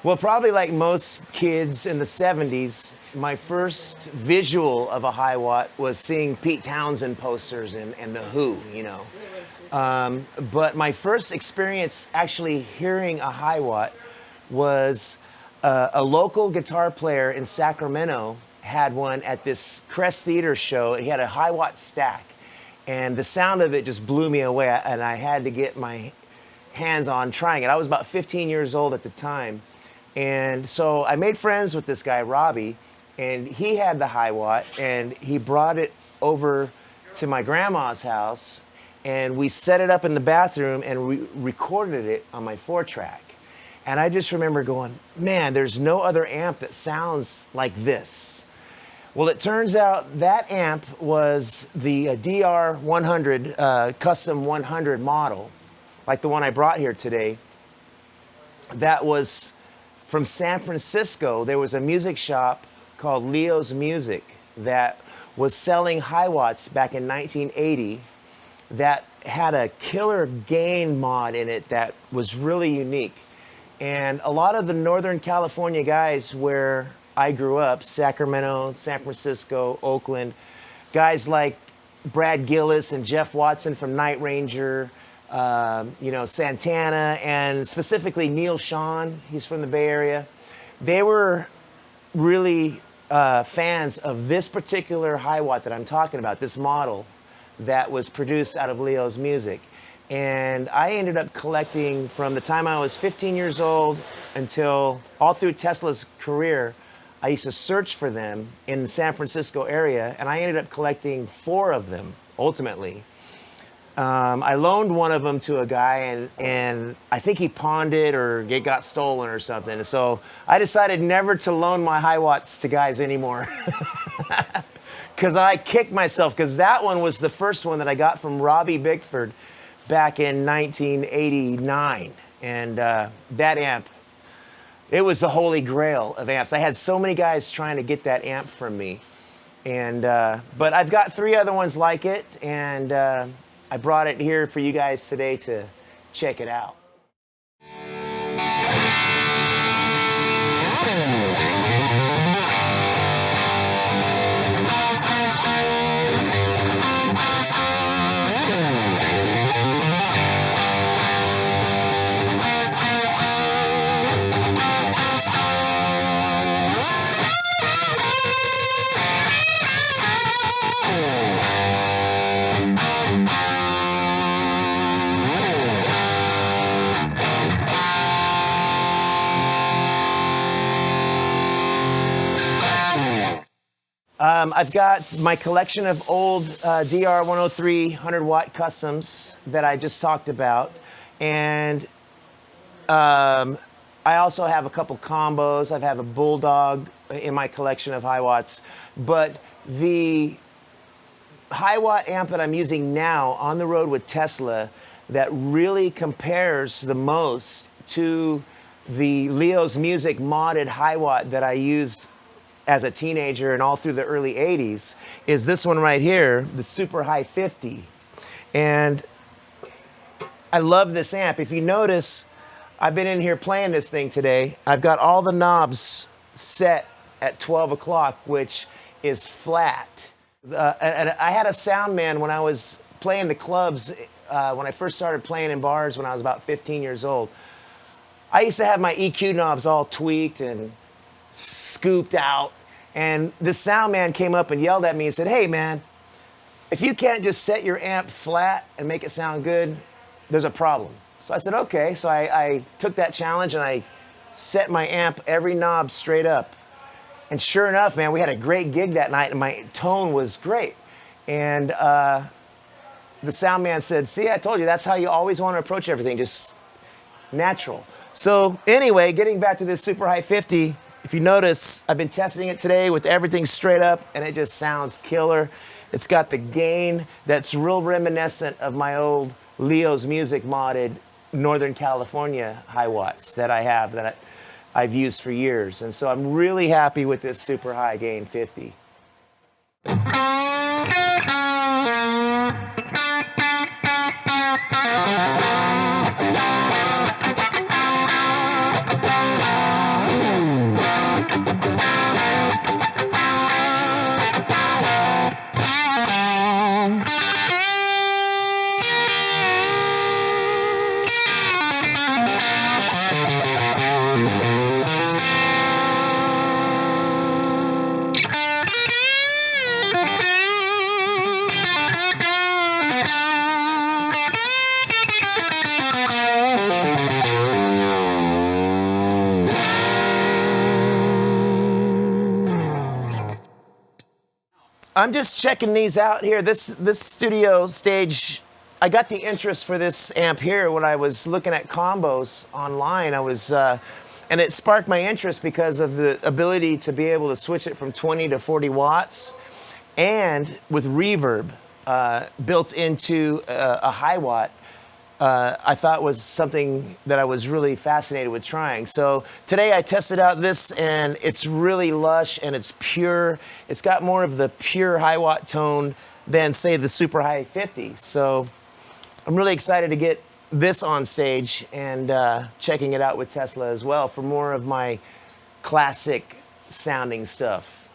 Well, probably like most kids in the 70s, my first visual of a Hiwatt was seeing Pete Townsend posters and The Who, you know. But my first experience actually hearing a Hiwatt was a local guitar player in Sacramento had one at this Crest Theater show. He had a Hiwatt stack, and the sound of it just blew me away, and I had to get my hands on trying it. I was about 15 years old at the time. And so I made friends with this guy, Robbie, and he had the Hiwatt, and he brought it over to my grandma's house, and we set it up in the bathroom and we recorded it on my 4-track. And I just remember going, man, there's no other amp that sounds like this. Well, it turns out that amp was the DR100 custom 100 model, like the one I brought here today. That was from San Francisco. There was a music shop called Leo's Music that was selling Hiwatts back in 1980 that had a killer gain mod in it that was really unique. And a lot of the Northern California guys where I grew up, Sacramento, San Francisco, Oakland, guys like Brad Gillis and Jeff Watson from Night Ranger, you know, Santana, and specifically Neil Sean, he's from the Bay Area. They were really fans of this particular Hiwatt that I'm talking about, this model that was produced out of Leo's Music. And I ended up collecting from the time I was 15 years old until all through Tesla's career. I used to search for them in the San Francisco area, and I ended up collecting 4 of them, ultimately. I loaned one of them to a guy, and I think he pawned it or it got stolen or something. So I decided never to loan my Hiwatts to guys anymore. Because I kicked myself, because that one was the first one that I got from Robbie Bickford back in 1989. And that amp, it was the holy grail of amps. I had so many guys trying to get that amp from me. And but I've got 3 other ones like it, and I brought it here for you guys today to check it out. I've got my collection of old DR103 100-watt customs that I just talked about. And I also have a couple combos. I have a Bulldog in my collection of Hiwatts. But the Hiwatt amp that I'm using now on the road with Tesla that really compares the most to the Leo's Music modded Hiwatt that I used as a teenager and all through the early 80s is this one right here, the Super High 50. And I love this amp. If you notice, I've been in here playing this thing today. I've got all the knobs set at 12 o'clock, which is flat. And I had a sound man when I was playing the clubs, when I first started playing in bars when I was about 15 years old. I used to have my EQ knobs all tweaked and scooped out. And this sound man came up and yelled at me and said, "Hey man, if you can't just set your amp flat and make it sound good, there's a problem." So I said, okay. So I took that challenge and I set my amp every knob straight up. And sure enough, man, we had a great gig that night and my tone was great. And the sound man said, "See, I told you, that's how you always want to approach everything, just natural." So anyway, getting back to this Super High 50, if you notice, I've been testing it today with everything straight up, and it just sounds killer. It's got the gain that's real reminiscent of my old Leo's Music modded Northern California Hiwatts that I have, that I've used for years. And so I'm really happy with this Super High Gain 50. I'm just checking these out here. This studio stage, I got the interest for this amp here when I was looking at combos online. And it sparked my interest because of the ability to be able to switch it from 20 to 40 watts, and with reverb built into a Hiwatt. I thought was something that I was really fascinated with trying. So today I tested out this, and it's really lush and it's pure. It's got more of the pure Hiwatt tone than, say, the Super High 50. So I'm really excited to get this on stage and checking it out with Tesla as well for more of my classic sounding stuff.